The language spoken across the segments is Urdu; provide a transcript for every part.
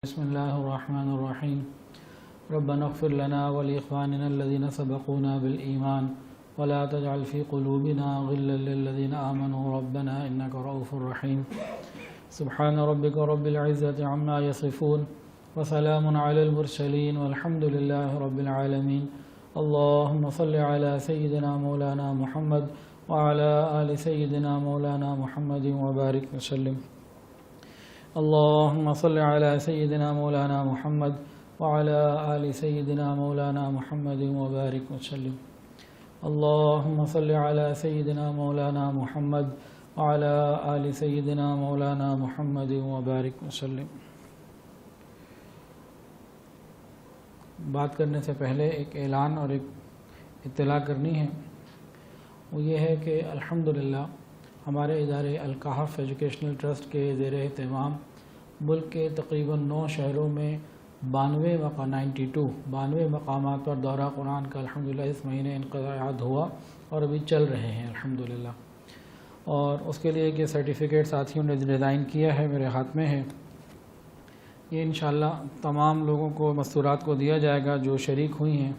بسم الله الرحمن الرحيم ربنا اغفر لنا ولإخواننا الذين سبقونا بالإيمان ولا تجعل في قلوبنا غلا للذين آمنوا ربنا إنك رؤوف رحيم سبحان ربك رب العزة عما يصفون وسلام على المرسلين والحمد لله رب العالمين اللهم صل على سيدنا مولانا محمد وعلى آل سيدنا مولانا محمد وبارك وسلم اللهم صل على سيدنا مولانا محمد وعلى آل سيدنا مولانا محمد وبارك وسلم اللهم صل على سيدنا مولانا محمد وعلى آل سيدنا مولانا محمد وبارك وسلم۔ بات کرنے سے پہلے ایک اعلان اور ایک اطلاع کرنی ہے، وہ یہ ہے کہ الحمدللہ ہمارے ادارے الکہف ایجوکیشنل ٹرسٹ کے زیر اہتمام ملک کے تقریباً 9 شہروں میں 92 مقامات پر دورہ قرآن کا الحمدللہ اس مہینے انعقاد ہوا اور ابھی چل رہے ہیں الحمدللہ۔ اور اس کے لیے یہ سرٹیفکیٹ ساتھیوں نے ڈیزائن کیا ہے، میرے ہاتھ میں ہے، یہ انشاءاللہ تمام لوگوں کو مستورات کو دیا جائے گا جو شریک ہوئی ہیں۔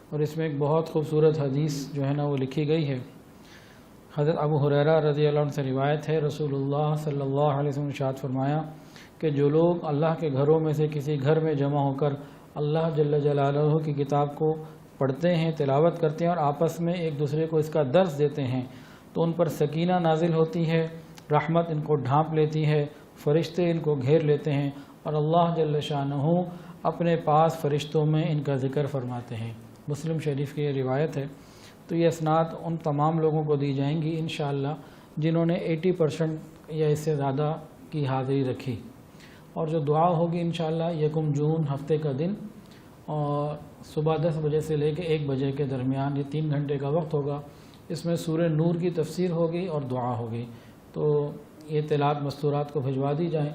اور اس میں ایک بہت خوبصورت حدیث جو ہے نا وہ لکھی گئی ہے۔ حضرت ابو ہریرہ رضی اللہ عنہ سے روایت ہے، رسول اللہ صلی اللہ علیہ وسلم نے ارشاد فرمایا کہ جو لوگ اللہ کے گھروں میں سے کسی گھر میں جمع ہو کر اللہ جل جلالہ کی کتاب کو پڑھتے ہیں، تلاوت کرتے ہیں اور آپس میں ایک دوسرے کو اس کا درس دیتے ہیں تو ان پر سکینہ نازل ہوتی ہے، رحمت ان کو ڈھانپ لیتی ہے، فرشتے ان کو گھیر لیتے ہیں اور اللہ جل شانہ اپنے پاس فرشتوں میں ان کا ذکر فرماتے ہیں۔ مسلم شریف کی یہ روایت ہے۔ تو یہ اسناد ان تمام لوگوں کو دی جائیں گی انشاءاللہ جنہوں نے 80% یا اس سے زیادہ کی حاضری رکھی۔ اور جو دعا ہوگی انشاءاللہ 1 جون ہفتے کا دن اور صبح 10 بجے سے لے کے 1 بجے کے درمیان، یہ 3 گھنٹے کا وقت ہوگا۔ اس میں سورہ نور کی تفسیر ہوگی اور دعا ہوگی۔ تو یہ اطلاعات مستورات کو بھجوا دی جائیں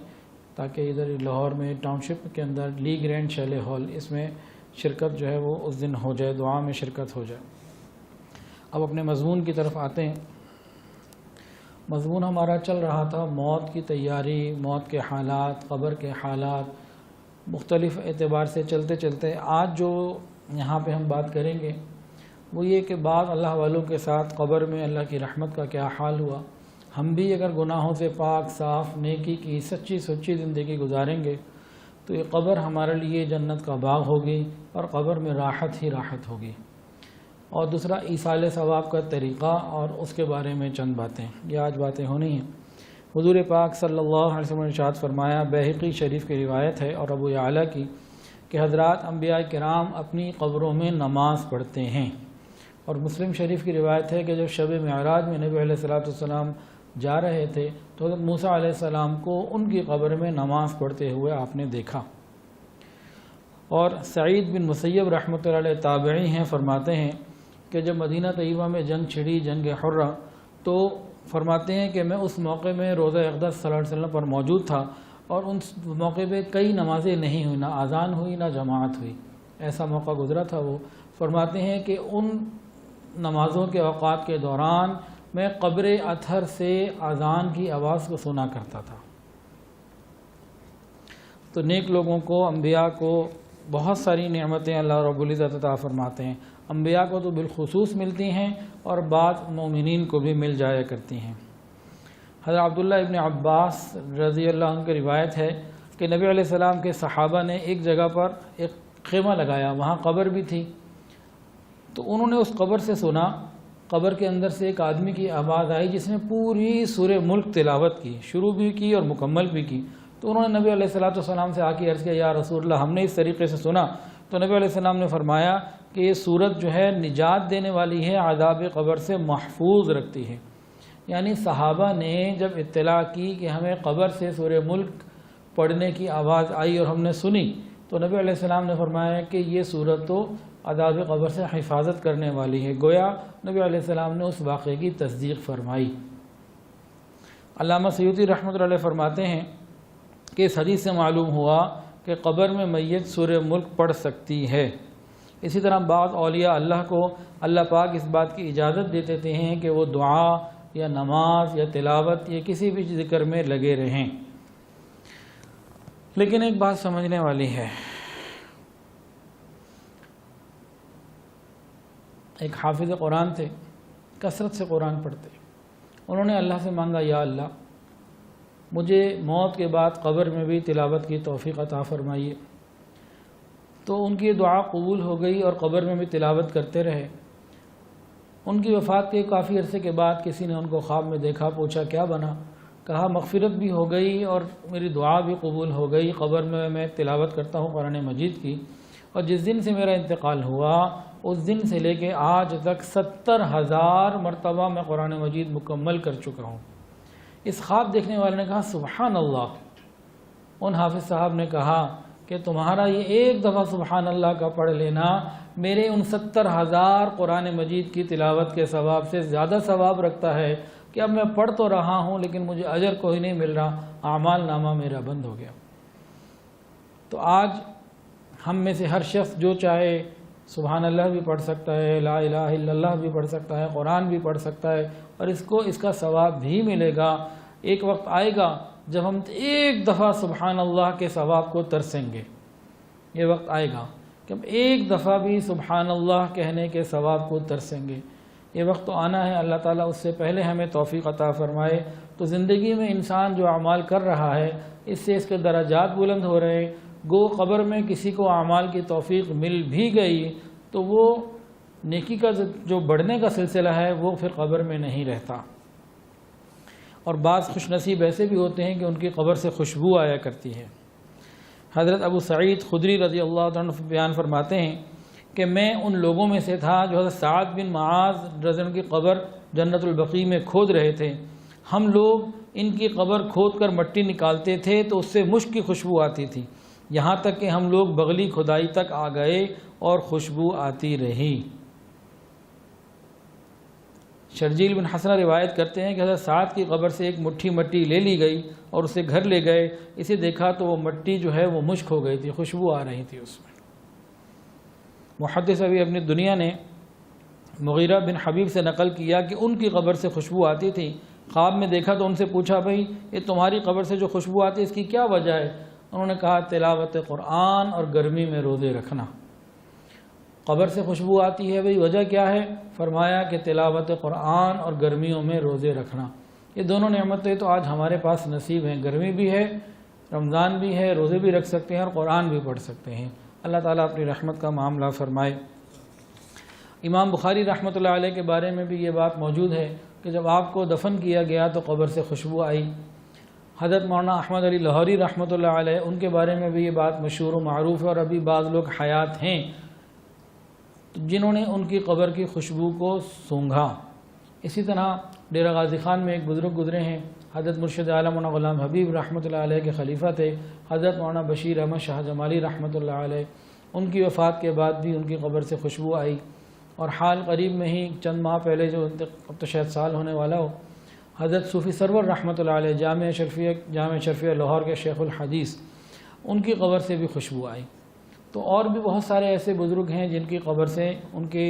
تاکہ ادھر لاہور میں ٹاؤن شپ کے اندر لی گرینڈ شیلے ہال اس میں شرکت جو ہے وہ اس دن ہو جائے، دعا میں شرکت ہو جائے۔ اب اپنے مضمون کی طرف آتے ہیں۔ مضمون ہمارا چل رہا تھا موت کی تیاری، موت کے حالات، قبر کے حالات، مختلف اعتبار سے چلتے چلتے آج جو یہاں پہ ہم بات کریں گے وہ یہ کہ بعض اللہ والوں کے ساتھ قبر میں اللہ کی رحمت کا کیا حال ہوا۔ ہم بھی اگر گناہوں سے پاک صاف نیکی کی سچی زندگی گزاریں گے تو یہ قبر ہمارے لیے جنت کا باغ ہوگی اور قبر میں راحت ہی راحت ہوگی۔ اور دوسرا ایصال ثواب کا طریقہ اور اس کے بارے میں چند باتیں، یہ آج باتیں ہونی ہیں۔ حضور پاک صلی اللہ علیہ وسلم نے ارشاد فرمایا، بیہقی شریف کی روایت ہے اور ابو یعلا کی، کہ حضرات انبیاء کرام اپنی قبروں میں نماز پڑھتے ہیں۔ اور مسلم شریف کی روایت ہے کہ جب شب معراج میں نبی علیہ السلام جا رہے تھے تو حضرت موسیٰ علیہ السلام کو ان کی قبر میں نماز پڑھتے ہوئے آپ نے دیکھا۔ اور سعید بن مسیب رحمۃ اللہ علیہ تابعی ہیں، فرماتے ہیں کہ جب مدینہ طیبہ میں جنگ چھڑی، جنگ حرہ، تو فرماتے ہیں کہ میں اس موقع میں روضہ اقدس صلی اللہ علیہ وسلم پر موجود تھا اور ان موقع پہ کئی نمازیں نہیں ہوئی، نہ اذان ہوئی نہ جماعت ہوئی، ایسا موقع گزرا تھا۔ وہ فرماتے ہیں کہ ان نمازوں کے اوقات کے دوران میں قبر اطہر سے اذان کی آواز کو سنا کرتا تھا۔ تو نیک لوگوں کو، انبیاء کو بہت ساری نعمتیں اللہ رب العزت عطا فرماتے ہیں، انبیاء کو تو بالخصوص ملتی ہیں اور بعض مومنین کو بھی مل جایا کرتی ہیں۔ حضرت عبداللہ ابن عباس رضی اللہ عنہ کی روایت ہے کہ نبی علیہ السلام کے صحابہ نے ایک جگہ پر ایک خیمہ لگایا، وہاں قبر بھی تھی، تو انہوں نے اس قبر سے سنا، قبر کے اندر سے ایک آدمی کی آواز آئی جس نے پوری سورہ ملک تلاوت کی، شروع بھی کی اور مکمل بھی کی۔ تو انہوں نے نبی علیہ السلام سے آ کے عرض کیا، یا رسول اللہ ہم نے اس طریقے سے سنا۔ تو نبی علیہ السلام نے فرمایا کہ یہ سورت جو ہے نجات دینے والی ہے، عذاب قبر سے محفوظ رکھتی ہے۔ یعنی صحابہ نے جب اطلاع کی کہ ہمیں قبر سے سورہ ملک پڑھنے کی آواز آئی اور ہم نے سنی، تو نبی علیہ السلام نے فرمایا کہ یہ سورت تو عذاب قبر سے حفاظت کرنے والی ہے۔ گویا نبی علیہ السلام نے اس واقعے کی تصدیق فرمائی۔ علامہ سیوطی رحمۃ اللہ علیہ فرماتے ہیں کہ اس حدیث سے معلوم ہوا کہ قبر میں میت سورہ ملک پڑھ سکتی ہے۔ اسی طرح بعض اولیاء اللہ کو اللہ پاک اس بات کی اجازت دے دیتے ہیں کہ وہ دعا یا نماز یا تلاوت یا کسی بھی ذکر میں لگے رہیں۔ لیکن ایک بات سمجھنے والی ہے، ایک حافظ قرآن تھے، کثرت سے قرآن پڑھتے، انہوں نے اللہ سے مانگا یا اللہ مجھے موت کے بعد قبر میں بھی تلاوت کی توفیق عطا فرمائیے، تو ان کی دعا قبول ہو گئی اور قبر میں بھی تلاوت کرتے رہے۔ ان کی وفات کے کافی عرصے کے بعد کسی نے ان کو خواب میں دیکھا، پوچھا کیا بنا؟ کہا مغفرت بھی ہو گئی اور میری دعا بھی قبول ہو گئی، قبر میں تلاوت کرتا ہوں قرآن مجید کی، اور جس دن سے میرا انتقال ہوا اس دن سے لے کے آج تک 70,000 مرتبہ میں قرآن مجید مکمل کر چکا ہوں۔ اس خواب دیکھنے والے نے کہا سبحان اللہ۔ ان حافظ صاحب نے کہا کہ تمہارا یہ ایک دفعہ سبحان اللہ کا پڑھ لینا میرے ان 70,000 قرآن مجید کی تلاوت کے ثواب سے زیادہ ثواب رکھتا ہے کہ اب میں پڑھ تو رہا ہوں لیکن مجھے اجر کوئی نہیں مل رہا، اعمال نامہ میرا بند ہو گیا۔ تو آج ہم میں سے ہر شخص جو چاہے سبحان اللہ بھی پڑھ سکتا ہے، لا الہ الا اللہ بھی پڑھ سکتا ہے، قرآن بھی پڑھ سکتا ہے، اور اس کو اس کا ثواب بھی ملے گا۔ ایک وقت آئے گا جب ہم ایک دفعہ سبحان اللہ کے ثواب کو ترسیں گے، یہ وقت آئے گا کہ ہم ایک دفعہ بھی سبحان اللہ کہنے کے ثواب کو ترسیں گے۔ یہ وقت تو آنا ہے، اللہ تعالیٰ اس سے پہلے ہمیں توفیق عطا فرمائے۔ تو زندگی میں انسان جو اعمال کر رہا ہے اس سے اس کے درجات بلند ہو رہے، گو قبر میں کسی کو اعمال کی توفیق مل بھی گئی تو وہ نیکی کا جو بڑھنے کا سلسلہ ہے وہ پھر قبر میں نہیں رہتا۔ اور بعض خوش نصیب ایسے بھی ہوتے ہیں کہ ان کی قبر سے خوشبو آیا کرتی ہے۔ حضرت ابو سعید خدری رضی اللہ عنہ بیان فرماتے ہیں کہ میں ان لوگوں میں سے تھا جو حضرت سعد بن معاذ رضی اللہ عنہ کی قبر جنت البقیع میں کھود رہے تھے۔ ہم لوگ ان کی قبر کھود کر مٹی نکالتے تھے تو اس سے مشک کی خوشبو آتی تھی، یہاں تک کہ ہم لوگ بغلی کھدائی تک آ گئے اور خوشبو آتی رہی۔ شرجیل بن حسنہ روایت کرتے ہیں کہ حضرت سعد کی قبر سے ایک مٹھی مٹی لے لی گئی اور اسے گھر لے گئے، اسے دیکھا تو وہ مٹی جو ہے وہ مشک ہو گئی تھی، خوشبو آ رہی تھی اس میں۔ محدث ابی ابن دنیا نے مغیرہ بن حبیب سے نقل کیا کہ ان کی قبر سے خوشبو آتی تھی، خواب میں دیکھا تو ان سے پوچھا بھائی یہ تمہاری قبر سے جو خوشبو آتی ہے اس کی کیا وجہ ہے؟ انہوں نے کہا تلاوت قرآن اور گرمی میں روزے رکھنا۔ قبر سے خوشبو آتی ہے بھائی وجہ کیا ہے؟ فرمایا کہ تلاوت قرآن اور گرمیوں میں روزے رکھنا، یہ دونوں نعمتیں تو آج ہمارے پاس نصیب ہیں، گرمی بھی ہے، رمضان بھی ہے، روزے بھی رکھ سکتے ہیں اور قرآن بھی پڑھ سکتے ہیں۔ اللہ تعالیٰ اپنی رحمت کا معاملہ فرمائے۔ امام بخاری رحمۃ اللہ علیہ کے بارے میں بھی یہ بات موجود ہے کہ جب آپ کو دفن کیا گیا تو قبر سے خوشبو آئی۔ حضرت مولانا احمد علی لاہوری رحمۃ اللہ علیہ ان کے بارے میں بھی یہ بات مشہور و معروف ہے، اور ابھی بعض لوگ حیات ہیں جنہوں نے ان کی قبر کی خوشبو کو سونگھا۔ اسی طرح ڈیرہ غازی خان میں ایک بزرگ گزرے ہیں، حضرت مرشد عالم مولانا غلام حبیب رحمۃ اللہ علیہ کے خلیفہ تھے، حضرت مولانا بشیر احمد شاہ جمالی رحمۃ اللہ علیہ۔ ان کی وفات کے بعد بھی ان کی قبر سے خوشبو آئی، اور حال قریب میں ہی چند ماہ پہلے جو اب تو شاید سال ہونے والا ہو، حضرت صوفی سرور رحمۃ اللہ علیہ جامع شرفیہ لاہور کے شیخ الحدیث، ان کی قبر سے بھی خوشبو آئی۔ تو اور بھی بہت سارے ایسے بزرگ ہیں جن کی قبر سے ان کے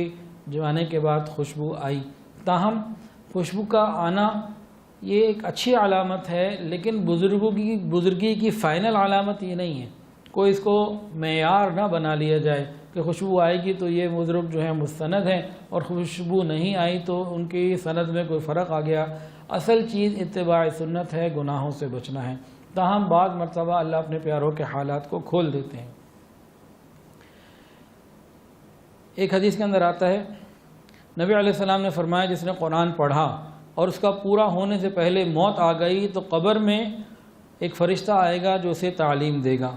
جانے کے بعد خوشبو آئی۔ تاہم خوشبو کا آنا یہ ایک اچھی علامت ہے، لیکن بزرگی کی فائنل علامت یہ نہیں ہے۔ کوئی اس کو معیار نہ بنا لیا جائے کہ خوشبو آئے گی تو یہ بزرگ جو ہیں مستند ہیں، اور خوشبو نہیں آئی تو ان کی سند میں کوئی فرق آ گیا۔ اصل چیز اتباع سنت ہے، گناہوں سے بچنا ہے۔ تاہم بعض مرتبہ اللہ اپنے پیاروں کے حالات کو کھول دیتے ہیں۔ ایک حدیث کے اندر آتا ہے نبی علیہ السلام نے فرمایا جس نے قرآن پڑھا اور اس کا پورا ہونے سے پہلے موت آ گئی تو قبر میں ایک فرشتہ آئے گا جو اسے تعلیم دے گا۔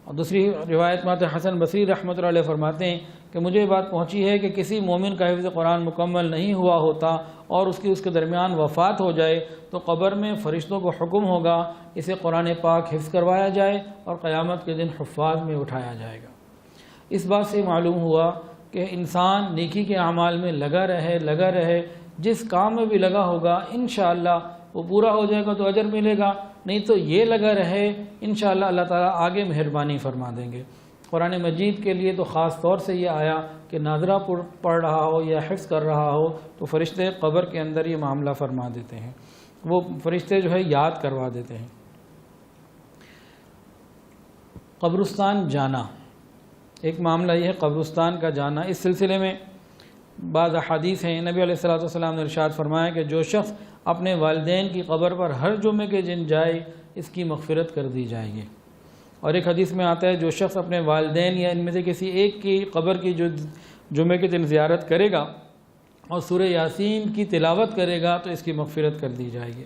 اور دوسری روایت میں حسن بصری رحمۃ اللہ علیہ فرماتے ہیں کہ مجھے یہ بات پہنچی ہے کہ کسی مومن کا حفظ قرآن مکمل نہیں ہوا ہوتا اور اس کے درمیان وفات ہو جائے تو قبر میں فرشتوں کو حکم ہوگا اسے قرآن پاک حفظ کروایا جائے اور قیامت کے دن حفاظ میں اٹھایا جائے گا۔ اس بات سے معلوم ہوا کہ انسان نیکی کے اعمال میں لگا رہے، جس کام میں بھی لگا ہوگا انشاءاللہ وہ پورا ہو جائے گا تو اجر ملے گا، نہیں تو یہ لگا رہے انشاءاللہ اللہ تعالیٰ آگے مہربانی فرما دیں گے۔ قرآن مجید کے لیے تو خاص طور سے یہ آیا کہ ناظرہ پڑھ رہا ہو یا حفظ کر رہا ہو تو فرشتے قبر کے اندر یہ معاملہ فرما دیتے ہیں، وہ فرشتے جو ہے یاد کروا دیتے ہیں۔ قبرستان جانا، ایک معاملہ یہ ہے قبرستان کا جانا۔ اس سلسلے میں بعض احادیث ہیں، نبی علیہ الصلوۃ والسلام نے ارشاد فرمایا کہ جو شخص اپنے والدین کی قبر پر ہر جمعے کے دن جائے اس کی مغفرت کر دی جائے گی۔ اور ایک حدیث میں آتا ہے جو شخص اپنے والدین یا ان میں سے کسی ایک کی قبر کی جو جمعے کے دن زیارت کرے گا اور سورہ یاسین کی تلاوت کرے گا تو اس کی مغفرت کر دی جائے گی۔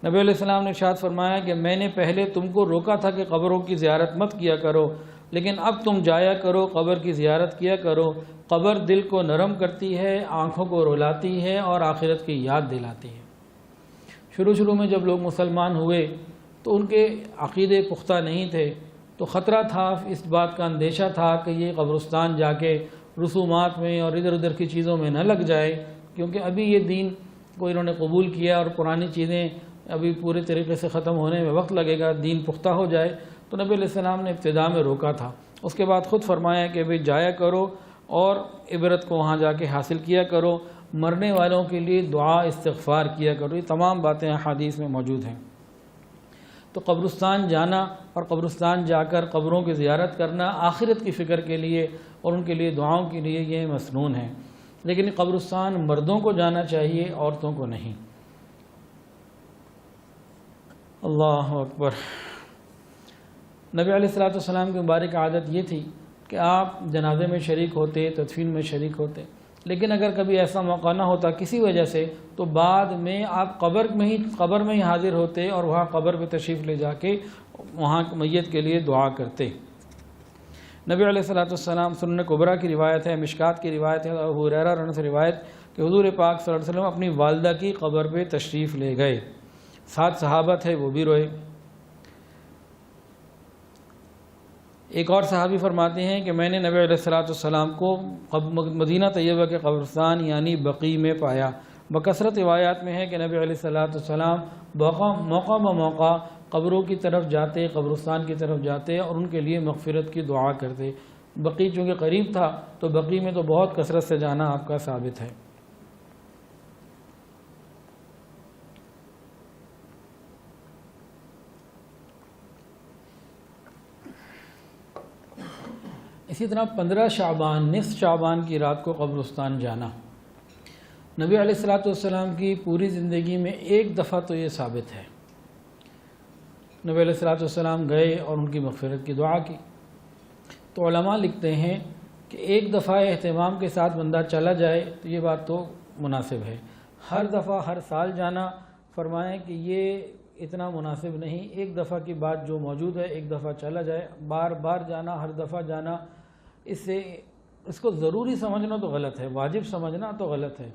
نبی علیہ السلام نے ارشاد فرمایا کہ میں نے پہلے تم کو روکا تھا کہ قبروں کی زیارت مت کیا کرو، لیکن اب تم جایا کرو، قبر کی زیارت کیا کرو۔ قبر دل کو نرم کرتی ہے، آنکھوں کو رلاتی ہے اور آخرت کی یاد دلاتی ہے۔ شروع میں جب لوگ مسلمان ہوئے تو ان کے عقیدے پختہ نہیں تھے، تو خطرہ تھا، اس بات کا اندیشہ تھا کہ یہ قبرستان جا کے رسومات میں اور ادھر ادھر کی چیزوں میں نہ لگ جائے، کیونکہ ابھی یہ دین کو انہوں نے قبول کیا اور پرانی چیزیں ابھی پورے طریقے سے ختم ہونے میں وقت لگے گا، دین پختہ ہو جائے۔ تو نبی علیہ السلام نے ابتدا میں روکا تھا، اس کے بعد خود فرمایا کہ بھئی جایا کرو اور عبرت کو وہاں جا کے حاصل کیا کرو، مرنے والوں کے لیے دعا استغفار کیا کرو۔ یہ تمام باتیں حدیث میں موجود ہیں۔ تو قبرستان جانا اور قبرستان جا کر قبروں کی زیارت کرنا آخرت کی فکر کے لیے اور ان کے لیے دعاؤں کے لیے یہ مسنون ہے، لیکن قبرستان مردوں کو جانا چاہیے، عورتوں کو نہیں۔ اللہ اکبر۔ نبی علیہ الصلوۃ والسلام کی مبارک عادت یہ تھی کہ آپ جنازے میں شریک ہوتے، تدفین میں شریک ہوتے، لیکن اگر کبھی ایسا موقع نہ ہوتا کسی وجہ سے تو بعد میں آپ قبر میں ہی حاضر ہوتے اور وہاں قبر پہ تشریف لے جا کے وہاں میت کے لیے دعا کرتے۔ نبی علیہ الصلوۃ والسلام، سنن کبریٰ کی روایت ہے، مشکات کی روایت ہے، ابو ہریرہ رضی اللہ عنہ سے روایت کہ حضور پاک صلی اللہ علیہ وسلم اپنی والدہ کی قبر پہ تشریف لے گئے، 7 صحابہ تھے، وہ بھی روئے۔ ایک اور صحابی فرماتے ہیں کہ میں نے نبی علیہ الصلوۃ والسلام کو مدینہ طیبہ کے قبرستان یعنی بقیع میں پایا۔ بکثرت روایات میں ہے کہ نبی علیہ الصلوۃ والسلام موقع بموقع قبروں کی طرف جاتے، قبرستان کی طرف جاتے اور ان کے لیے مغفرت کی دعا کرتے۔ بقیع چونکہ قریب تھا تو بقیع میں تو بہت کثرت سے جانا آپ کا ثابت ہے۔ اسی طرح 15 شعبان، نصف شعبان کی رات کو قبرستان جانا نبی علیہ الصلوۃ والسلام کی پوری زندگی میں ایک دفعہ تو یہ ثابت ہے۔ نبی علیہ الصلوۃ والسلام گئے اور ان کی مغفرت کی دعا کی۔ تو علماء لکھتے ہیں کہ ایک دفعہ اہتمام کے ساتھ بندہ چلا جائے تو یہ بات تو مناسب ہے، ہر دفعہ ہر سال جانا فرمائیں کہ یہ اتنا مناسب نہیں۔ ایک دفعہ کی بات جو موجود ہے، ایک دفعہ چلا جائے، بار بار جانا، ہر دفعہ جانا، اس کو ضروری سمجھنا تو غلط ہے، واجب سمجھنا تو غلط ہے۔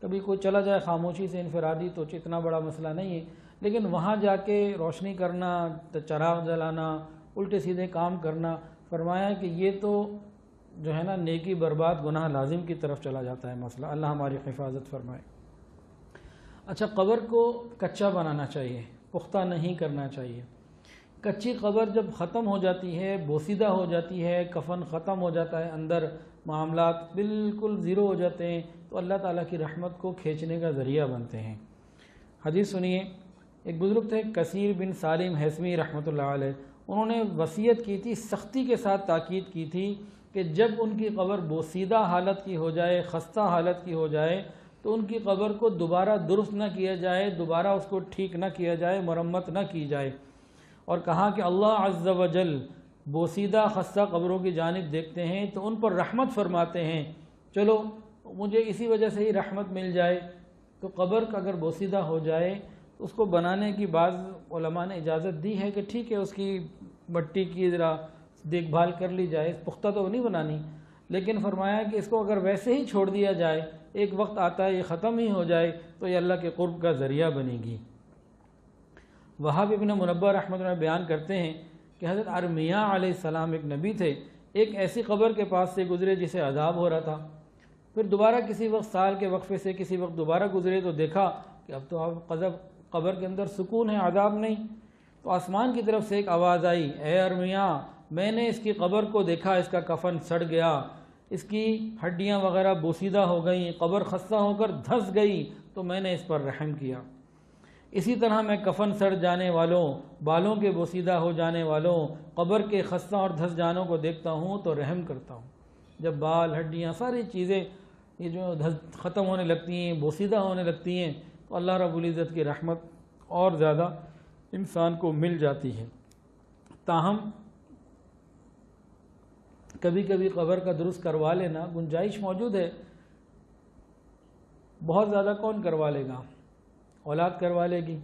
کبھی کوئی چلا جائے خاموشی سے انفرادی تو اتنا بڑا مسئلہ نہیں ہے، لیکن وہاں جا کے روشنی کرنا، چراغ جلانا، الٹے سیدھے کام کرنا، فرمایا کہ یہ تو جو ہے نا نیکی برباد گناہ لازم کی طرف چلا جاتا ہے مسئلہ۔ اللہ ہماری حفاظت فرمائے۔ اچھا، قبر کو کچا بنانا چاہیے، پختہ نہیں کرنا چاہیے۔ کچی قبر جب ختم ہو جاتی ہے، بوسیدہ ہو جاتی ہے، کفن ختم ہو جاتا ہے، اندر معاملات بالکل زیرو ہو جاتے ہیں، تو اللہ تعالیٰ کی رحمت کو کھینچنے کا ذریعہ بنتے ہیں۔ حدیث سنیے، ایک بزرگ تھے کثیر بن سالم حیثمی رحمۃ اللہ علیہ، انہوں نے وصیت کی تھی، سختی کے ساتھ تاکید کی تھی کہ جب ان کی قبر بوسیدہ حالت کی ہو جائے، خستہ حالت کی ہو جائے، تو ان کی قبر کو دوبارہ درست نہ کیا جائے، دوبارہ اس کو ٹھیک نہ کیا جائے، مرمت نہ کی جائے، اور کہا کہ اللہ عز و جل بوسیدہ خستہ قبروں کی جانب دیکھتے ہیں تو ان پر رحمت فرماتے ہیں، چلو مجھے اسی وجہ سے ہی رحمت مل جائے۔ تو قبر کا اگر بوسیدہ ہو جائے تو اس کو بنانے کی بعض علماء نے اجازت دی ہے کہ ٹھیک ہے، اس کی مٹی کی ذرا دیکھ بھال کر لی جائے، پختہ تو نہیں بنانی، لیکن فرمایا کہ اس کو اگر ویسے ہی چھوڑ دیا جائے، ایک وقت آتا ہے یہ ختم ہی ہو جائے تو یہ اللہ کے قرب کا ذریعہ بنے گی۔ وہاب ابن منبہ رحمۃ اللہ بیان کرتے ہیں کہ حضرت ارمیہ علیہ السلام ایک نبی تھے، ایک ایسی قبر کے پاس سے گزرے جسے عذاب ہو رہا تھا، پھر دوبارہ کسی وقت سال کے وقفے سے کسی وقت دوبارہ گزرے تو دیکھا کہ اب تو قبر کے اندر سکون ہے، عذاب نہیں۔ تو آسمان کی طرف سے ایک آواز آئی، اے ارمیہ، میں نے اس کی قبر کو دیکھا، اس کا کفن سڑ گیا، اس کی ہڈیاں وغیرہ بوسیدہ ہو گئیں، قبر خستہ ہو کر دھس گئی، تو میں نے اس پر رحم کیا۔ اسی طرح میں کفن سڑ جانے والوں، بالوں کے بوسیدہ ہو جانے والوں، قبر کے خستہ اور دھس جانوں کو دیکھتا ہوں تو رحم کرتا ہوں۔ جب بال، ہڈیاں، ساری چیزیں یہ جو ختم ہونے لگتی ہیں، بوسیدہ ہونے لگتی ہیں، تو اللہ رب العزت کی رحمت اور زیادہ انسان کو مل جاتی ہے۔ تاہم کبھی کبھی قبر کا درست کروا لینا گنجائش موجود ہے۔ بہت زیادہ کون کروا لے گا؟ اولاد کروا لے گی،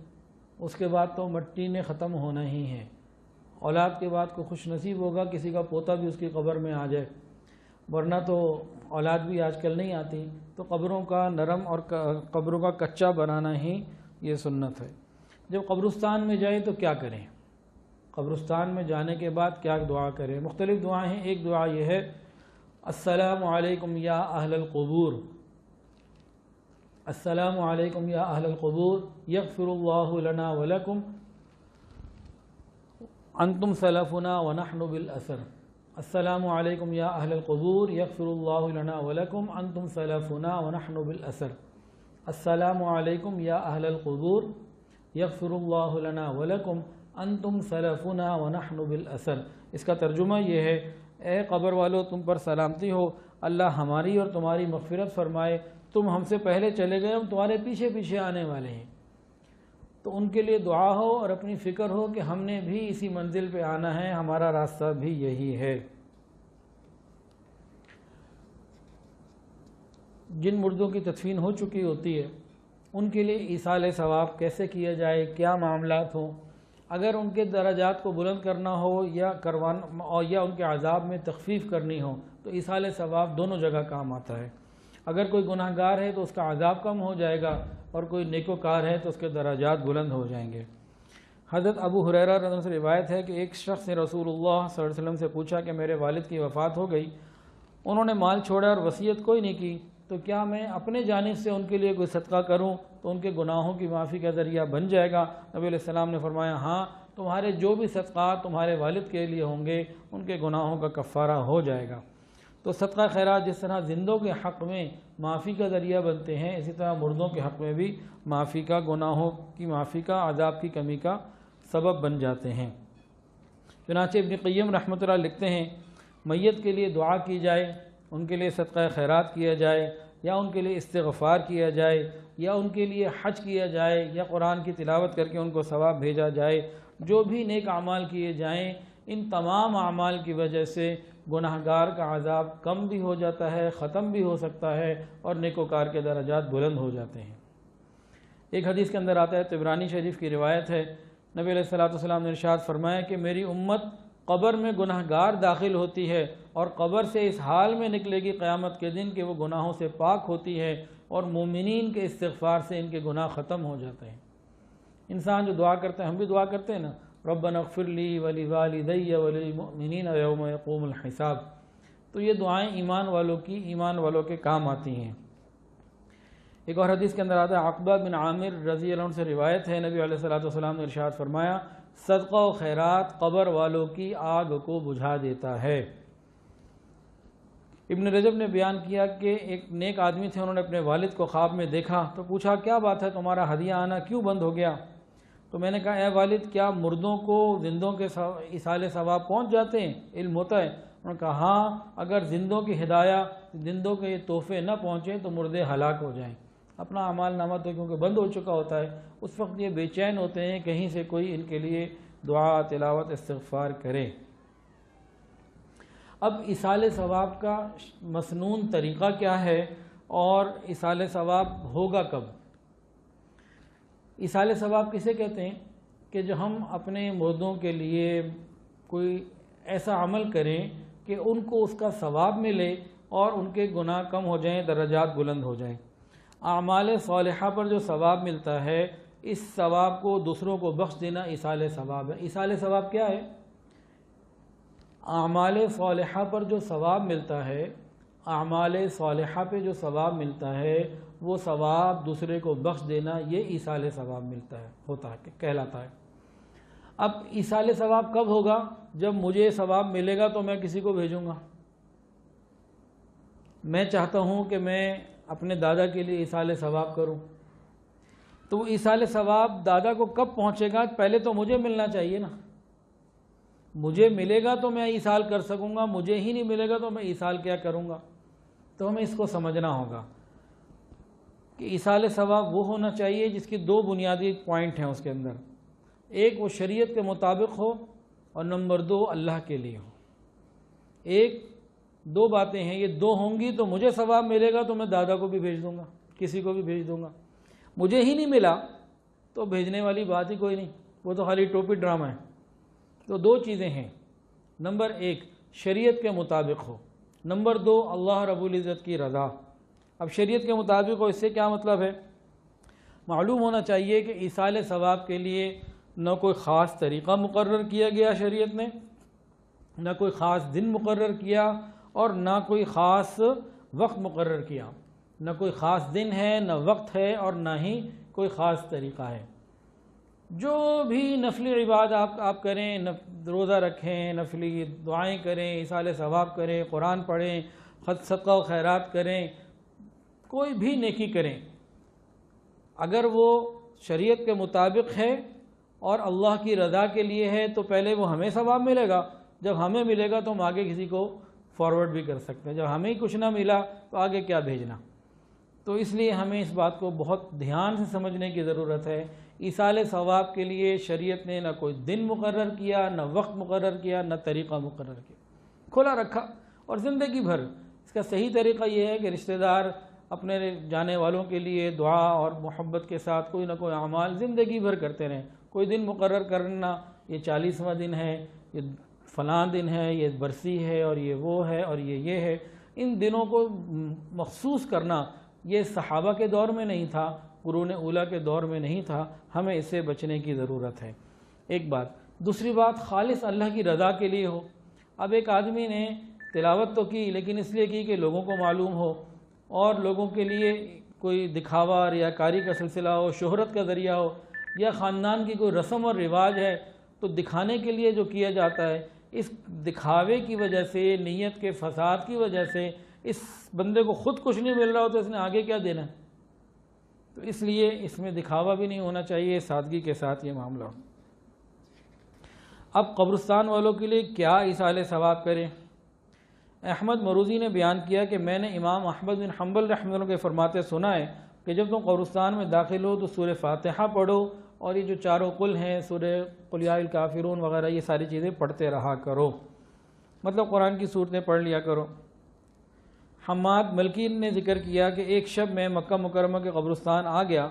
اس کے بعد تو مٹی نے ختم ہونا ہی ہے۔ اولاد کے بعد کو خوش نصیب ہوگا کسی کا پوتا بھی اس کی قبر میں آ جائے، ورنہ تو اولاد بھی آج کل نہیں آتی۔ تو قبروں کا نرم اور قبروں کا کچا بنانا ہی یہ سنت ہے۔ جب قبرستان میں جائیں تو کیا کریں؟ قبرستان میں جانے کے بعد کیا دعا کریں؟ مختلف دعائیں ہیں۔ ایک دعا یہ ہے، السلام علیکم یا اہل القبور، السلام علیکم یا اہل القبور یغفر اللہ لنا ولکم انتم سلفنا ونحن بالأثر۔ السلام علیکم یا اہل القبور یغفر اللہ لنا ولکم انتم سلفنا ونحن بالأثر۔ السلام علیکم یا اہل القبور یغفر اللہ لنا ولکم انتم سلفنا ونحن بالأثر۔ اس کا ترجمہ یہ ہے، اے قبر والو تم پر سلامتی ہو، اللہ ہماری اور تمہاری مغفرت فرمائے، تم ہم سے پہلے چلے گئے، ہم تمہارے پیچھے پیچھے آنے والے ہیں۔ تو ان کے لیے دعا ہو اور اپنی فکر ہو کہ ہم نے بھی اسی منزل پہ آنا ہے، ہمارا راستہ بھی یہی ہے۔ جن مردوں کی تدفین ہو چکی ہوتی ہے ان کے لیے ایصال ثواب کیسے کیا جائے، کیا معاملات ہوں؟ اگر ان کے درجات کو بلند کرنا ہو یا ان کے عذاب میں تخفیف کرنی ہو تو ایصال ثواب دونوں جگہ کام آتا ہے۔ اگر کوئی گناہ گار ہے تو اس کا عذاب کم ہو جائے گا، اور کوئی نیکوکار ہے تو اس کے درجات بلند ہو جائیں گے۔ حضرت ابو ہریرہ رضی اللہ عنہ سے روایت ہے کہ ایک شخص نے رسول اللہ صلی اللہ علیہ وسلم سے پوچھا کہ میرے والد کی وفات ہو گئی، انہوں نے مال چھوڑا اور وصیت کوئی نہیں کی، تو کیا میں اپنے جانب سے ان کے لیے کوئی صدقہ کروں تو ان کے گناہوں کی معافی کا ذریعہ بن جائے گا؟ نبی علیہ السلام نے فرمایا، ہاں، تمہارے جو بھی صدقات تمہارے والد کے لیے ہوں گے ان کے گناہوں کا کفارہ ہو جائے گا۔ تو صدقہ خیرات جس طرح زندوں کے حق میں معافی کا ذریعہ بنتے ہیں، اسی طرح مردوں کے حق میں بھی معافی کا، گناہوں کی معافی کا، عذاب کی کمی کا سبب بن جاتے ہیں۔ چنانچہ ابن قیم رحمۃ اللہ لکھتے ہیں، میت کے لیے دعا کی جائے، ان کے لیے صدقہ خیرات کیا جائے، یا ان کے لیے استغفار کیا جائے، یا ان کے لیے حج کیا جائے، یا قرآن کی تلاوت کر کے ان کو ثواب بھیجا جائے، جو بھی نیک اعمال کیے جائیں، ان تمام اعمال کی وجہ سے گناہ گار کا عذاب کم بھی ہو جاتا ہے، ختم بھی ہو سکتا ہے، اور نیکوکار کے درجات بلند ہو جاتے ہیں۔ ایک حدیث کے اندر آتا ہے، طبرانی شریف کی روایت ہے، نبی علیہ السلام نے ارشاد فرمایا کہ میری امت قبر میں گناہ گار داخل ہوتی ہے اور قبر سے اس حال میں نکلے گی قیامت کے دن کہ وہ گناہوں سے پاک ہوتی ہے، اور مومنین کے استغفار سے ان کے گناہ ختم ہو جاتے ہیں۔ انسان جو دعا کرتے ہیں، ہم بھی دعا کرتے ہیں نا، ربنا اغفر لی ولوالدی وللمؤمنین یوم یقوم الحساب، تو یہ دعائیں ایمان والوں کے کام آتی ہیں۔ ایک اور حدیث کے اندر آتا ہے، عقبہ بن عامر رضی اللہ عنہ سے روایت ہے، نبی علیہ السلام نے ارشاد فرمایا، صدقہ و خیرات قبر والوں کی آگ کو بجھا دیتا ہے۔ ابن رجب نے بیان کیا کہ ایک نیک آدمی تھے، انہوں نے اپنے والد کو خواب میں دیکھا تو پوچھا، کیا بات ہے، تمہارا ہدیہ آنا کیوں بند ہو گیا؟ تو میں نے کہا، اے والد، کیا مردوں کو زندوں کے ایصال ثواب پہنچ جاتے ہیں؟ علم ہوتا ہے؟ انہوں نے کہا، ہاں، اگر زندوں کی ہدایہ، زندوں کے یہ تحفے نہ پہنچیں تو مردے ہلاک ہو جائیں۔ اپنا اعمال نامہ تو کیونکہ بند ہو چکا ہوتا ہے، اس وقت یہ بے چین ہوتے ہیں کہیں سے کوئی ان کے لیے دعا، تلاوت، استغفار کرے۔ اب ایصال ثواب کا مسنون طریقہ کیا ہے اور ایصال ثواب ہوگا کب؟ ایصال ثواب کسے کہتے ہیں کہ جو ہم اپنے مردوں کے لیے کوئی ایسا عمل کریں کہ ان کو اس کا ثواب ملے اور ان کے گناہ کم ہو جائیں، درجات بلند ہو جائیں۔ اعمال صالحہ پر جو ثواب ملتا ہے، اس ثواب کو دوسروں کو بخش دینا ایصال ثواب ہے۔ ایصال ثواب کیا ہے؟ اعمال صالحہ پر جو ثواب ملتا ہے، اعمال صالحہ پہ جو ثواب ملتا ہے، وہ ثواب دوسرے کو بخش دینا، یہ ایصال ثواب ہوتا ہے، کہلاتا ہے۔ اب ایصال ثواب کب ہوگا؟ جب مجھے ثواب ملے گا تو میں کسی کو بھیجوں گا۔ میں چاہتا ہوں کہ میں اپنے دادا کے لیے ایصال ثواب کروں، تو وہ ایصال ثواب دادا کو کب پہنچے گا؟ پہلے تو مجھے ملنا چاہیے نا، مجھے ملے گا تو میں ایصال کر سکوں گا، مجھے ہی نہیں ملے گا تو میں ایصال کیا کروں گا؟ تو ہمیں اس کو سمجھنا ہوگا کہ ایصال ثواب وہ ہونا چاہیے جس کی دو بنیادی پوائنٹ ہیں اس کے اندر، ایک وہ شریعت کے مطابق ہو اور نمبر دو اللہ کے لیے ہو۔ ایک دو باتیں ہیں، یہ دو ہوں گی تو مجھے ثواب ملے گا تو میں دادا کو بھی بھیج دوں گا، کسی کو بھی بھیج دوں گا، مجھے ہی نہیں ملا تو بھیجنے والی بات ہی کوئی نہیں، وہ تو خالی ٹوپی ڈرامہ ہے۔ تو دو چیزیں ہیں، نمبر ایک شریعت کے مطابق ہو، نمبر دو اللہ رب العزت کی رضا۔ اب شریعت کے مطابق ہو، اس سے کیا مطلب ہے؟ معلوم ہونا چاہیے کہ ایصال ثواب کے لیے نہ کوئی خاص طریقہ مقرر کیا گیا شریعت نے، نہ کوئی خاص دن مقرر کیا اور نہ کوئی خاص وقت مقرر کیا، نہ کوئی خاص دن ہے، نہ وقت ہے، اور نہ ہی کوئی خاص طریقہ ہے۔ جو بھی نفلی عبادت آپ کریں، روزہ رکھیں، نفلی دعائیں کریں، ایصال ثواب کریں، قرآن پڑھیں، صدقہ و خیرات کریں، کوئی بھی نیکی کریں، اگر وہ شریعت کے مطابق ہے اور اللہ کی رضا کے لیے ہے تو پہلے وہ ہمیں ثواب ملے گا، جب ہمیں ملے گا تو ہم آگے کسی کو فارورڈ بھی کر سکتے ہیں، جب ہمیں کچھ نہ ملا تو آگے کیا بھیجنا۔ تو اس لیے ہمیں اس بات کو بہت دھیان سے سمجھنے کی ضرورت ہے۔ ایصال ثواب کے لیے شریعت نے نہ کوئی دن مقرر کیا، نہ وقت مقرر کیا، نہ طریقہ مقرر کیا، کھلا رکھا۔ اور زندگی بھر اس کا صحیح طریقہ یہ ہے کہ رشتہ دار اپنے جانے والوں کے لیے دعا اور محبت کے ساتھ کوئی نہ کوئی اعمال زندگی بھر کرتے رہیں۔ کوئی دن مقرر کرنا، یہ 40واں دن ہے، یہ فلاں دن ہے، یہ برسی ہے، اور یہ وہ ہے، اور یہ ہے، ان دنوں کو مخصوص کرنا یہ صحابہ کے دور میں نہیں تھا، قرون اولیٰ کے دور میں نہیں تھا، ہمیں اس سے بچنے کی ضرورت ہے۔ ایک بات، دوسری بات خالص اللہ کی رضا کے لیے ہو۔ اب ایک آدمی نے تلاوت تو کی لیکن اس لیے کی کہ لوگوں کو معلوم ہو اور لوگوں کے لیے کوئی دکھاوا ریاکاری کا سلسلہ ہو، شہرت کا ذریعہ ہو، یا خاندان کی کوئی رسم اور رواج ہے تو دکھانے کے لیے جو کیا جاتا ہے، اس دکھاوے کی وجہ سے، نیت کے فساد کی وجہ سے اس بندے کو خود کچھ نہیں مل رہا ہو تو اس نے آگے کیا دینا ہے؟ تو اس لیے اس میں دکھاوا بھی نہیں ہونا چاہیے، سادگی کے ساتھ یہ معاملہ ہو۔ اب قبرستان والوں کے لیے کیا ایصال ثواب کریں؟ احمد مروزی نے بیان کیا کہ میں نے امام احمد بن حنبل رحمہ اللہ کے فرماتے سنا ہے کہ جب تم قبرستان میں داخل ہو تو سورہ فاتحہ پڑھو، اور یہ جو چاروں قل ہیں، سورہ قل یا الکافرون وغیرہ، یہ ساری چیزیں پڑھتے رہا کرو، مطلب قرآن کی صورتیں پڑھ لیا کرو۔ حماد ملکی نے ذکر کیا کہ ایک شب میں مکہ مکرمہ کے قبرستان آ گیا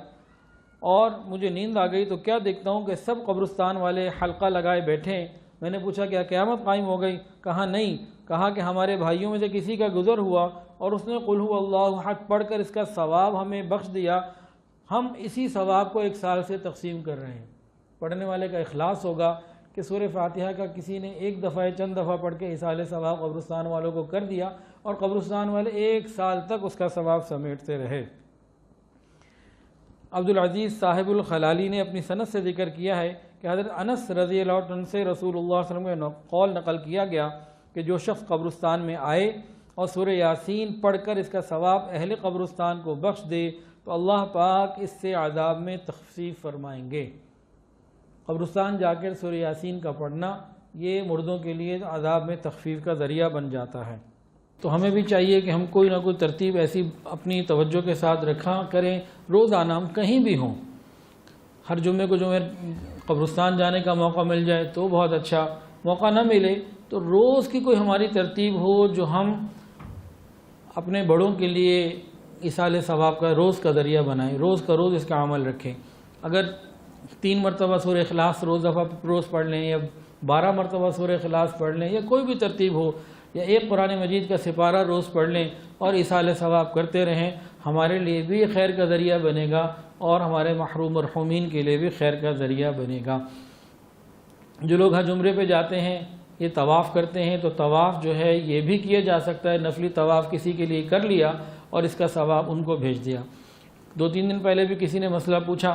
اور مجھے نیند آ گئی تو کیا دیکھتا ہوں کہ سب قبرستان والے حلقہ لگائے بیٹھے ہیں۔ میں نے پوچھا کیا قیامت قائم ہو گئی؟ کہا نہیں، کہا کہ ہمارے بھائیوں میں سے کسی کا گزر ہوا اور اس نے قل هو اللہ احد پڑھ کر اس کا ثواب ہمیں بخش دیا، ہم اسی ثواب کو 1 سال سے تقسیم کر رہے ہیں۔ پڑھنے والے کا اخلاص ہوگا کہ سورہ فاتحہ کا کسی نے ایک دفعہ چند دفعہ پڑھ کے ایصال ثواب قبرستان والوں کو کر دیا اور قبرستان والے 1 سال تک اس کا ثواب سمیٹتے رہے۔ عبدالعزیز صاحب الخلالی نے اپنی سند سے ذکر کیا ہے کہ حضرت انس رضی اللہ عنہ سے رسول اللہ صلی اللہ علیہ وسلم کا قول نقل کیا گیا کہ جو شخص قبرستان میں آئے اور سورہ یاسین پڑھ کر اس کا ثواب اہل قبرستان کو بخش دے تو اللہ پاک اس سے عذاب میں تخفیف فرمائیں گے۔ قبرستان جا کر سورہ یاسین کا پڑھنا یہ مردوں کے لیے عذاب میں تخفیف کا ذریعہ بن جاتا ہے۔ تو ہمیں بھی چاہیے کہ ہم کوئی نہ کوئی ترتیب ایسی اپنی توجہ کے ساتھ رکھا کریں، روزانہ ہم کہیں بھی ہوں، ہر جمعے کو قبرستان جانے کا موقع مل جائے تو بہت اچھا، موقع نہ ملے تو روز کی کوئی ہماری ترتیب ہو جو ہم اپنے بڑوں کے لیے ایصال ثواب کا روز کا ذریعہ بنائیں، روز کا روز اس کا عمل رکھیں۔ اگر 3 مرتبہ سورہ اخلاص روز پڑھ لیں یا 12 مرتبہ سورہ اخلاص پڑھ لیں یا کوئی بھی ترتیب ہو، یا ایک قرآن مجید کا سپارہ روز پڑھ لیں اور ایصال ثواب کرتے رہیں، ہمارے لیے بھی خیر کا ذریعہ بنے گا اور ہمارے محروم مرحومین کے لیے بھی خیر کا ذریعہ بنے گا۔ جو لوگ حج عمرے پہ جاتے ہیں، یہ طواف کرتے ہیں، تو طواف جو ہے یہ بھی کیا جا سکتا ہے، نفلی طواف کسی کے لیے کر لیا اور اس کا ثواب ان کو بھیج دیا۔ 2-3 دن پہلے بھی کسی نے مسئلہ پوچھا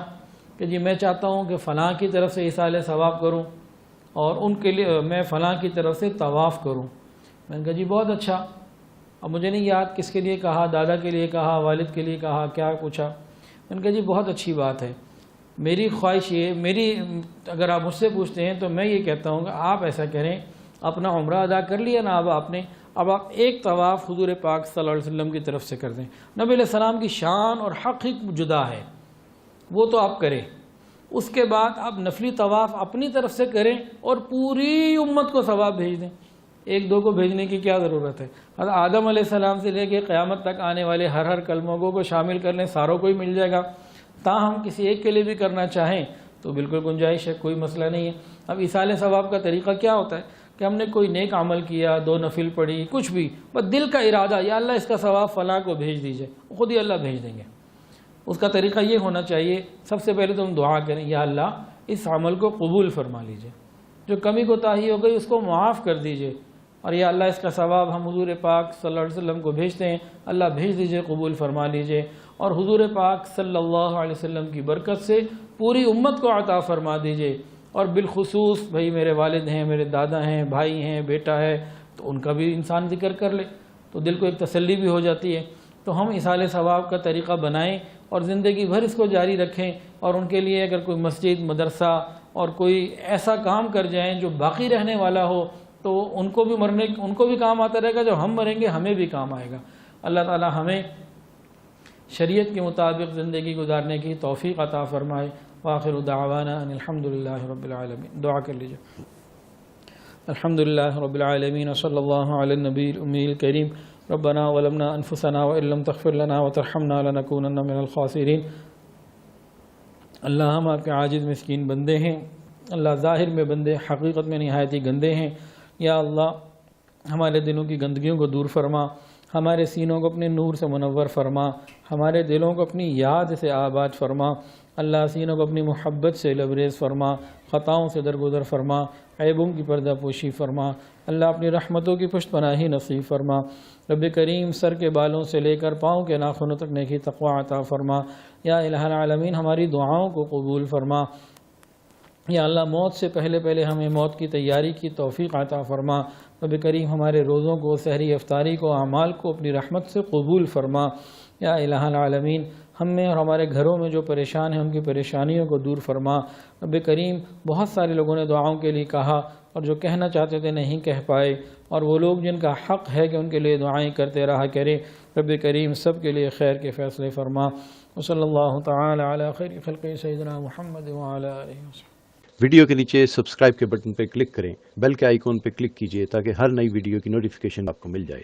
کہ جی میں چاہتا ہوں کہ فلاں کی طرف سے ایصال ثواب کروں اور ان کے لیے میں فلاں کی طرف سے طواف کروں۔ میں نے کہا جی بہت اچھا۔ اب مجھے نہیں یاد کس کے لیے کہا، دادا کے لیے کہا، والد کے لیے کہا، کیا پوچھا۔ میں نے کہا جی بہت اچھی بات ہے، میری خواہش یہ اگر آپ مجھ سے پوچھتے ہیں تو میں یہ کہتا ہوں کہ آپ ایسا کریں، اپنا عمرہ ادا کر لیا نا اب آپ ایک طواف حضور پاک صلی اللہ علیہ وسلم کی طرف سے کر دیں۔ نبی علیہ السلام کی شان اور حق ہی جدا ہے، وہ تو آپ کریں، اس کے بعد آپ نفلی طواف اپنی طرف سے کریں اور پوری امت کو ثواب بھیج دیں۔ ایک دو کو بھیجنے کی کیا ضرورت ہے؟ حضرت آدم علیہ السلام سے لے کے قیامت تک آنے والے ہر کلموں کو شامل کر لیں، ساروں کو ہی مل جائے گا۔ تاہم کسی ایک کے لیے بھی کرنا چاہیں تو بالکل گنجائش ہے، کوئی مسئلہ نہیں ہے۔ اب ایصال ثواب کا طریقہ کیا ہوتا ہے کہ ہم نے کوئی نیک عمل کیا، 2 نفل پڑھی، کچھ بھی، بس دل کا ارادہ، یا اللہ اس کا ثواب فلاں کو بھیج دیجئے، خود ہی اللہ بھیج دیں گے۔ اس کا طریقہ یہ ہونا چاہیے، سب سے پہلے تو ہم دعا کریں، یا اللہ اس عمل کو قبول فرما لیجئے، جو کمی کوتاہی ہو گئی اس کو معاف کر دیجئے، اور یا اللہ اس کا ثواب ہم حضور پاک صلی اللہ علیہ وسلم کو بھیجتے ہیں، اللہ بھیج دیجئے، قبول فرما لیجئے، اور حضور پاک صلی اللہ علیہ وسلم کی برکت سے پوری امت کو عطا فرما دیجئے، اور بالخصوص بھائی میرے والد ہیں، میرے دادا ہیں، بھائی ہیں، بیٹا ہے، تو ان کا بھی انسان ذکر کر لے تو دل کو ایک تسلی بھی ہو جاتی ہے۔ تو ہم ایصال ثواب کا طریقہ بنائیں اور زندگی بھر اس کو جاری رکھیں، اور ان کے لیے اگر کوئی مسجد، مدرسہ اور کوئی ایسا کام کر جائیں جو باقی رہنے والا ہو تو ان کو بھی کام آتا رہے گا، جب ہم مریں گے ہمیں بھی کام آئے گا۔ اللہ تعالی ہمیں شریعت کے مطابق زندگی گزارنے کی توفیق عطا فرمائے۔ وآخر دعوانا ان الحمدللہ رب العالمین۔ دعا کر لیجیے۔ الحمدللہ رب العالمین، صلی اللہ علی النبی الامی الکریم۔ ربنا ظلمنا انفسنا وان لم تغفر لنا وترحمنا لنکونن من الخاسرین۔ اللہ ہم آپ کے عاجز مسکین بندے ہیں، اللہ ظاہر میں بندے، حقیقت میں نہایت ہی گندے ہیں۔ یا اللہ ہمارے دلوں کی گندگیوں کو دور فرما، ہمارے سینوں کو اپنے نور سے منور فرما، ہمارے دلوں کو اپنی یاد سے آباد فرما، اللہ سینوں کو اپنی محبت سے لبریز فرما، خطاؤں سے درگزر فرما، عیبوں کی پردہ پوشی فرما، اللہ اپنی رحمتوں کی پشت پناہی نصیب فرما۔ رب کریم سر کے بالوں سے لے کر پاؤں کے ناخنوں تک نیکی تقوی عطا فرما۔ یا الہ العالمین ہماری دعاؤں کو قبول فرما۔ یا اللہ موت سے پہلے ہمیں موت کی تیاری کی توفیق عطا فرما۔ رب کریم ہمارے روزوں کو، سحری افطاری کو، اعمال کو اپنی رحمت سے قبول فرما۔ یا الہ العالمین ہم میں اور ہمارے گھروں میں جو پریشان ہیں ان کی پریشانیوں کو دور فرما۔ رب کریم بہت سارے لوگوں نے دعاؤں کے لیے کہا اور جو کہنا چاہتے تھے نہیں کہہ پائے، اور وہ لوگ جن کا حق ہے کہ ان کے لیے دعائیں کرتے رہا کرے، رب کریم سب کے لیے خیر کے فیصلے فرما۔ وصلی اللہ تعالی علی خیر خلق سیدنا محمد وعلی آلہ وسلم۔ ویڈیو کے نیچے سبسکرائب کے بٹن پہ کلک کریں، بیل کے آئیکن پہ کلک کیجئے تاکہ ہر نئی ویڈیو کی نوٹیفیکیشن آپ کو مل جائے۔